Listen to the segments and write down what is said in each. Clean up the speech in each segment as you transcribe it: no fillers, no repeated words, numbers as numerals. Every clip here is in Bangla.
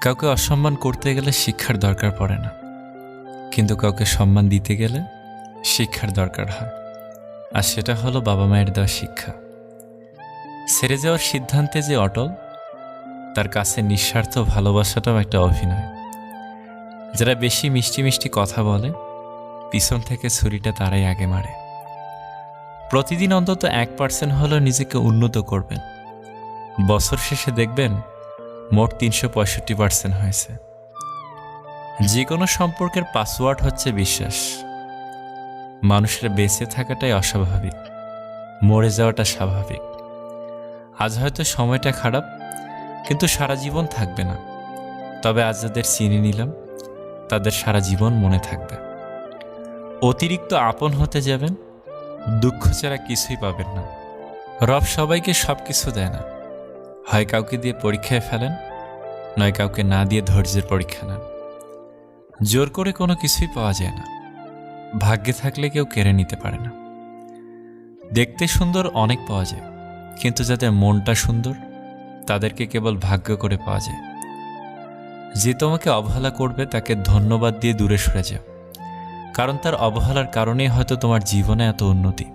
কাউকে অসম্মান করতে গেলে শিক্ষার দরকার পড়ে না, কিন্তু কাউকে সম্মান দিতে গেলে শিক্ষার দরকার হয়। আর সেটা হলো বাবা মায়ের দেওয়া শিক্ষা। ছেড়ে যাওয়ার সিদ্ধান্তে যে অটল, তার কাছে নিঃস্বার্থ ভালোবাসাটাও একটা অভিনয়। যারা বেশি মিষ্টি মিষ্টি কথা বলে, পিছন থেকে ছুরিটা তারাই আগে মারে। প্রতিদিন অন্তত 1% হলেও নিজেকে উন্নত করবেন। বছর শেষে দেখবেন মোট 365% হয়েছে। যে কোনো সম্পর্কের পাসওয়ার্ড হচ্ছে বিশ্বাস। মানুষের বেঁচে থাকাটাই অস্বাভাবিক, মরে যাওয়াটা স্বাভাবিক। আজ হয়তো সময়টা খারাপ, কিন্তু সারা জীবন থাকবে না। তবে আজ যাদের চিনে নিলাম, তাদের সারা জীবন মনে থাকবে। অতিরিক্ত আপন হতে যাবেন, দুঃখ ছাড়া কিছুই পাবেন না। রব সবাইকে সব কিছু দেয় না। হয় কাউকে দিয়ে পরীক্ষায় ফেলেন, নয় কাউকে না দিয়ে ধৈর্যের পরীক্ষা নেন। জোর করে কোনো কিছুই পাওয়া যায় না। ভাগ্যে থাকলে কেউ কেড়ে নিতে পারে না। দেখতে সুন্দর অনেক পাওয়া যায়, কিন্তু যাদের মনটা সুন্দর, তাদেরকে কেবল ভাগ্য করে পাওয়া যায়। যে তোমাকে অবহেলা করবে, তাকে ধন্যবাদ দিয়ে দূরে সরে যাও, কারণ তার অবহেলার কারণেই হয়তো তোমার জীবনে এত উন্নতি।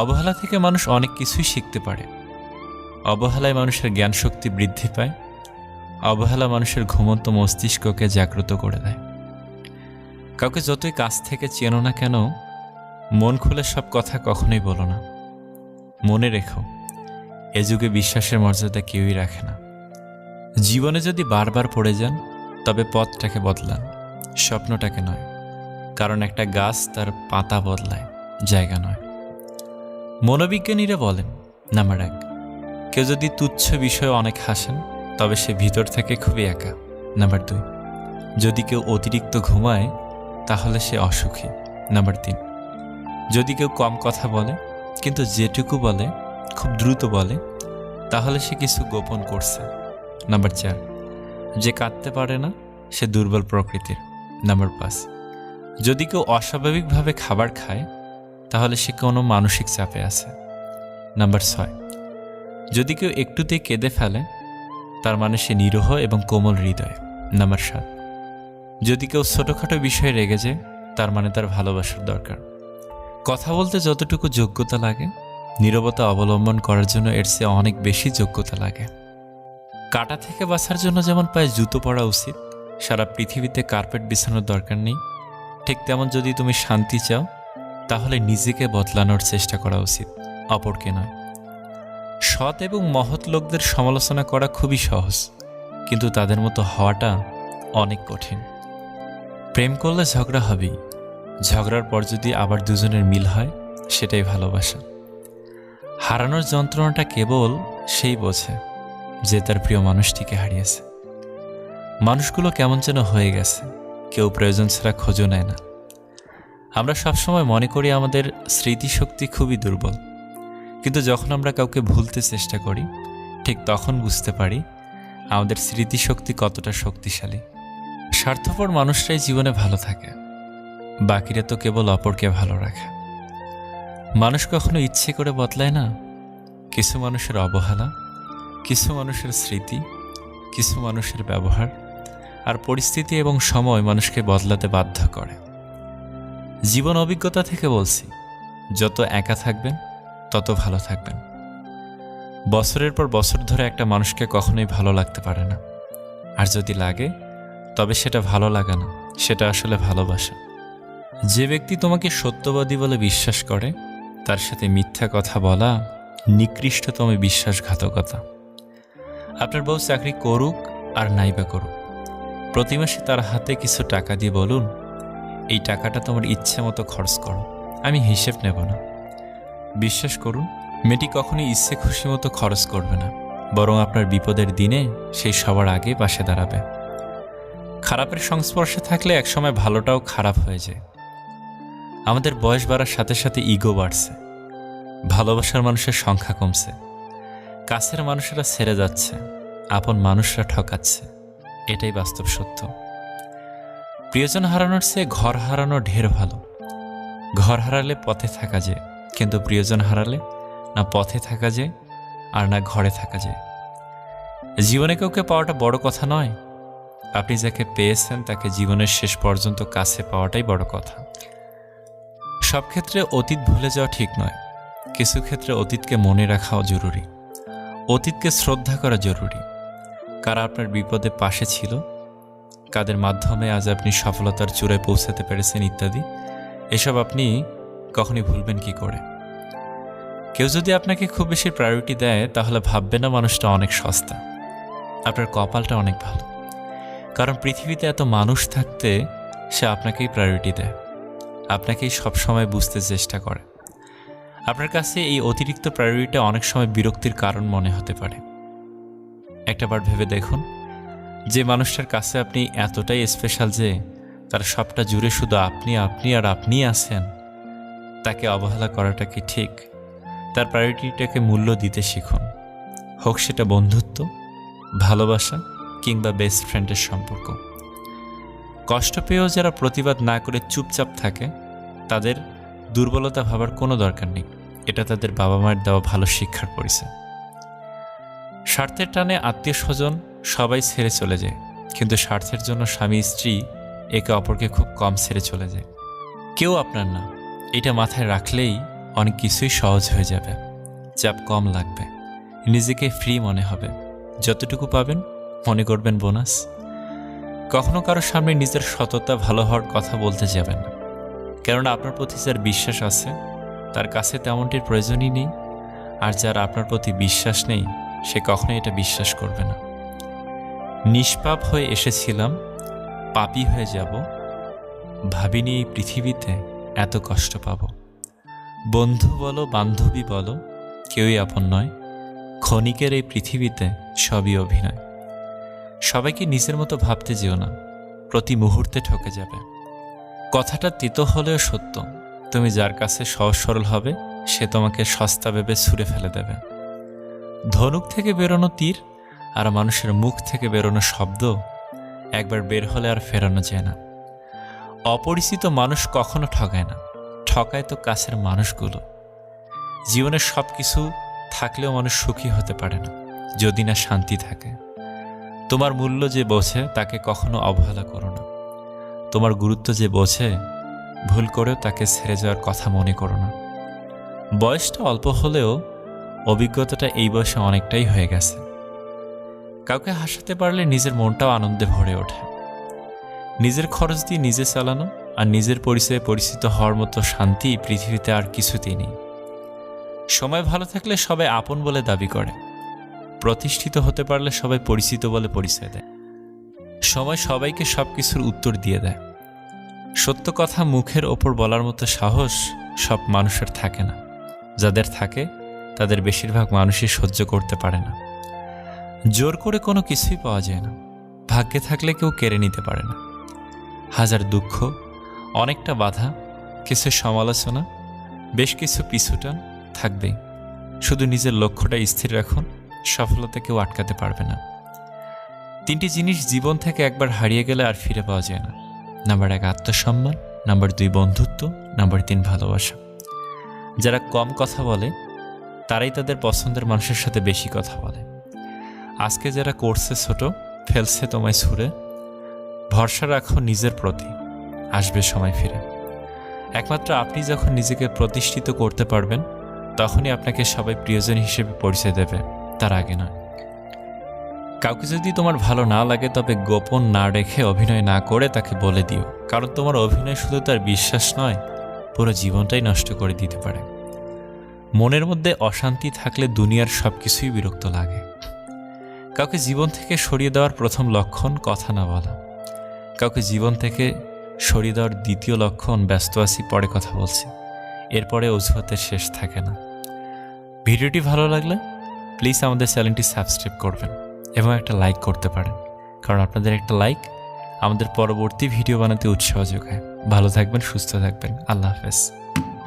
অবহেলা থেকে মানুষ অনেক কিছুই শিখতে পারে। অবহেলায় মানুষের জ্ঞান শক্তি বৃদ্ধি পায়। অবহেলা মানুষের ঘুমন্ত মস্তিষ্ককে জাগ্রত করে দেয়। কাউকে যতই কাছ থেকে চেনো না কেন, মন খুলে সব কথা কখনোই বলো না। মনে রেখো, এ যুগে বিশ্বাসের মর্যাদা কেউই রাখে না। জীবনে যদি বারবার পড়ে যান, তবে পথটাকে বদলান, স্বপ্নটাকে নয়। কারণ একটা গাছ তার পাতা বদলায়, জায়গা নয়। মনোবিজ্ঞানীরা বলেন, নাম্বার 1, কেউ যদি তুচ্ছ বিষয়ে অনেক হাসেন, তবে সে ভিতর থেকে খুবই একা। নাম্বার 2, যদি কেউ অতিরিক্ত ঘুমায়, তাহলে সে অসুখী। নাম্বার 3, যদি কেউ কম কথা বলে, কিন্তু যেটুকু বলে খুব দ্রুত বলে, তাহলে সে কিছু গোপন করছে। নাম্বার 4, যে কাঁদতে পারে না, সে দুর্বল প্রকৃতির। নাম্বার 5, যদি কেউ অস্বাভাবিকভাবে খাবার খায়, তাহলে সে কোনো মানসিক চাপে আছে। নাম্বার 6, যদি কেউ একটুতেই কেঁদে ফেলে, তার মানে সে নিরীহ এবং কোমল হৃদয়। নাম্বার 7, যদি কেউ ছোটোখাটো বিষয়ে রেগে যায়, তার মানে তার ভালোবাসার দরকার। কথা বলতে যতটুকু যোগ্যতা লাগে, নীরবতা অবলম্বন করার জন্য এর চেয়ে অনেক বেশি যোগ্যতা লাগে। কাঁটা থেকে বাঁচার জন্য যেমন পায়ে জুতো পরা উচিত, সারা পৃথিবীতে কার্পেট বিছানোর দরকার নেই, ঠিক তেমন যদি তুমি শান্তি চাও, তাহলে নিজেকে বদলানোর চেষ্টা করা উচিত, অপরকে নয়। সৎ এবং মহৎ লোকদের সমালোচনা করা খুবই সহজ, কিন্তু তাদের মতো হওয়াটা অনেক কঠিন। প্রেম করলে ঝগড়া হবেই। ঝগড়ার পর যদি আবার দুজনের মিল হয়, সেটাই ভালোবাসা। হারানোর যন্ত্রণাটা কেবল সেই বোঝে যে তার প্রিয় মানুষটিকে হারিয়েছে। মানুষগুলো কেমন যেন হয়ে গেছে, কেউ প্রয়োজন ছাড়া খোঁজও নেয় না। আমরা সবসময় মনে করি আমাদের স্মৃতিশক্তি খুবই দুর্বল, কিন্তু যখন আমরা কাউকে ভুলতে চেষ্টা করি, ঠিক তখন বুঝতে পারি আমাদের স্মৃতিশক্তি কতটা শক্তিশালী। স্বার্থপর মানুষরাই জীবনে ভালো থাকে, বাকিরা তো কেবল অপরকে ভালো রাখে। মানুষ কখনো ইচ্ছে করে বদলায় না। কিছু মানুষের অবহেলা, কিছু মানুষের স্মৃতি, কিছু মানুষের ব্যবহার আর পরিস্থিতি এবং সময় মানুষকে বদলাতে বাধ্য করে। জীবন অভিজ্ঞতা থেকে বলছি, যত একা থাকবেন তত ভালো থাকবেন। বছরের পর বছর ধরে একটা মানুষকে কখনোই ভালো লাগতে পারে না। আর যদি লাগে, তবে সেটা ভালো লাগা না, সেটা আসলে ভালোবাসা। যে ব্যক্তি তোমাকে সত্যবাদী বলে বিশ্বাস করে, তার সাথে মিথ্যা কথা বলা নিকৃষ্টতম বিশ্বাসঘাতকতা। আপনার বউ চাকরি করুক আর নাইবা করুক, প্রতি মাসে তার হাতে কিছু টাকা দিয়ে বলুন, এই টাকাটা তোমার ইচ্ছে মতো খরচ করো, আমি হিসেব নেব না। বিশ্বাস করুন, মেয়েটি কখনোই ইচ্ছে খুশি মতো খরচ করবে না, বরং আপনার বিপদের দিনে সেই সবার আগে পাশে দাঁড়াবে। খারাপের সংস্পর্শে থাকলে একসময় ভালোটাও খারাপ হয়ে যায়। আমাদের বয়স বাড়ার সাথে সাথে ইগো বাড়ছে, ভালোবাসার মানুষের সংখ্যা কমছে, কাছের মানুষেরা ছেড়ে যাচ্ছে, আপন মানুষরা ঠকাচ্ছে। এটাই বাস্তব সত্য। প্রিয়জন হারানোর চেয়ে ঘর হারানো ঢের ভালো। ঘর হারালে পথে থাকা যায়, কিন্তু প্রিয়জন হারালে না পথে থাকা যায় আর না ঘরে থাকা যায়। জীবনে কাউকে পাওয়াটা বড় কথা নয়, আপনি যাকে পেয়েছেন তাকে জীবনের শেষ পর্যন্ত কাছে পাওয়াটাই বড় কথা। সব ক্ষেত্রে অতীত ভুলে যাওয়া ঠিক নয়, কিছু ক্ষেত্রে অতীতকে মনে রাখাও জরুরি। অতীতকে শ্রদ্ধা করা জরুরি। কারা আপনার বিপদে পাশে ছিল, কাদের মাধ্যমে আজ আপনি সফলতার চূড়ায় পৌঁছাতে পেরেছেন ইত্যাদি, এসব আপনি কখনই ভুলবেন কি করে? কেউ যদি আপনাকে খুব বেশি প্রায়োরিটি দেয় তাহলে ভাববে না মানুষটা অনেক সস্তা। আপনার কপালটা অনেক ভালো, কারণ পৃথিবীতে এত মানুষ থাকতে সে আপনাকেই প্রায়োরিটি দেয়, আপনাকেই সবসময় বুঝতে চেষ্টা করে। আপনার কাছে এই অতিরিক্ত প্রায়োরিটিটা অনেক সময় বিরক্তির কারণ মনে হতে পারে। একটাবার ভেবে দেখুন, যে মানুষটার কাছে আপনি এতটাই স্পেশাল যে তার সবটা জুড়ে শুধু আপনি আপনি আর আপনিই আছেন, তাকে অবহেলা করাটা কি ঠিক? তার প্রায়োরিটিটাকে মূল্য দিতে শিখুন, হোক সেটা বন্ধুত্ব, ভালোবাসা কিংবা বেস্ট ফ্রেন্ডের সম্পর্ক। কষ্ট পেয়েও যারা প্রতিবাদ না করে চুপচাপ থাকে তাদের দুর্বলতা ভাবার কোনো দরকার নেই, এটা তাদের বাবা মায়ের দেওয়া ভালো শিক্ষার পরিচয়। স্বার্থের টানে আত্মীয় স্বজন সবাই ছেড়ে চলে যায়, কিন্তু স্বার্থের জন্য স্বামী স্ত্রী একে অপরকে খুব কম ছেড়ে চলে যায়। কেউ আপনার না, এটা মাথায় রাখলেই অনেক কিছুই সহজ হয়ে যাবে। চাপ কম লাগবে, নিজেকে ফ্রি মনে হবে। যতটুকু পাবেন মনে করবেন বোনাস। কখনো কারোর সামনে নিজের সততা ভালো হওয়ার কথা বলতে যাবেন না, কেননা আপনার প্রতি যার বিশ্বাস আছে তার কাছে তেমনটির প্রয়োজনই নেই, আর যার আপনার প্রতি বিশ্বাস নেই সে কখনোই এটা বিশ্বাস করবে না। নিষ্পাপ হয়ে এসেছিলাম, পাপী হয়ে যাব, ভাবিনি এই পৃথিবীতে এত কষ্ট পাব। বন্ধু বলো বান্ধবী বলো কেউই আপন নয়, ক্ষণিকের এই পৃথিবীতে সবই অভিনয়। সবাইকে নিজের মতো ভাবতে যেও না, প্রতি মুহূর্তে ঠকে যাবে। কথাটা তিতো হলেও সত্য, তুমি যার কাছে সহজ সরল হবে সে তোমাকে সস্তা ভেবে ছুঁড়ে ফেলে দেবে। ধনুক থেকে বেরোনো তীর আর মানুষের মুখ থেকে বেরোনো শব্দ একবার বের হলে আর ফেরানো যায় না। অপরিচিত মানুষ কখনো ঠকায় না, ঠকায় তো কাছের মানুষগুলো। জীবনের সব কিছু থাকলেও মানুষ সুখী হতে পারে না যদি না শান্তি থাকে। তোমার মূল্য যে বোঝে তাকে কখনো অবহেলা করো না। তোমার গুরুত্ব যে বোঝে ভুল করেও তাকে ছেড়ে যাওয়ার কথা মনে করো না। বয়সটা অল্প হলেও অভিজ্ঞতাটা এই বয়সে অনেকটাই হয়ে গেছে। কাউকে হাসাতে পারলে নিজের মনটাও আনন্দে ভরে ওঠে। নিজের খরচ দিয়ে নিজে চালানো আর নিজের পরিচয়ে পরিচিত হওয়ার মতো শান্তি পৃথিবীতে আর কিছুতেই নেই। সময় ভালো থাকলে সবাই আপন বলে দাবি করে, প্রতিষ্ঠিত হতে পারলে সবাই পরিচিত বলে পরিচয় দেয়। সময় সবাইকে সব কিছুর উত্তর দিয়ে দেয়। সত্য কথা মুখের ওপর বলার মতো সাহস সব মানুষের থাকে না, যাদের থাকে তাদের বেশিরভাগ মানুষই সহ্য করতে পারে না। জোর করে কোনো কিছুই পাওয়া যায় না, ভাগ্যে থাকলে কেউ কেড়ে নিতে পারে না। হাজার দুঃখ, অনেকটা বাধা, কিছু সমালোচনা, বেশ কিছু পিছুটান থাকবেই। শুধু নিজের লক্ষ্যটা স্থির রাখুন, সফলতা কেউ আটকাতে পারবে না। 3টি জিনিস জীবন থেকে একবার হারিয়ে গেলে আর ফিরে পাওয়া যায় না। নাম্বার 1 আত্মসম্মান, নাম্বার 2 বন্ধুত্ব, নাম্বার 3 ভালোবাসা। যারা কম কথা বলে তারাই তাদের পছন্দের মানুষের সাথে বেশি কথা বলে। আজকে যারা করছে ছোট, ফেলছে তোমায় ছুঁড়ে, ভরসা রাখো নিজের প্রতি, আসবে সময় ফিরে। একমাত্র আপনি যখন নিজেকে প্রতিষ্ঠিত করতে পারবেন তখনই আপনাকে সবাই প্রিয়জন হিসেবে পরিচয় দেবে, তার আগে নয়। কাউকে যদি তোমার ভালো না লাগে তবে গোপন না রেখে অভিনয় না করে তাকে বলে দিও, কারণ তোমার অভিনয় শুধু তার বিশ্বাস নয়, পুরো জীবনটাই নষ্ট করে দিতে পারে। মনের মধ্যে অশান্তি থাকলে দুনিয়ার সব কিছুই বিরক্ত লাগে। কাউকে জীবন থেকে সরিয়ে দেওয়ার প্রথম লক্ষণ কথা না বলা। কাউকে জীবন থেকে সরিয়ে দেওয়ার দ্বিতীয় লক্ষণ ব্যস্ত আছি, পরে কথা বলছি। এরপরে অজুহাতের শেষ থাকে না। ভিডিওটি ভালো লাগলে প্লিজ আমাদের চ্যানেলটি সাবস্ক্রাইব করবেন এবং একটা লাইক করতে পারেন, কারণ আপনাদের একটা লাইক আমাদের পরবর্তী ভিডিও বানাতে উৎসাহ যোগায়। ভালো থাকবেন, সুস্থ থাকবেন। আল্লাহ হাফেজ।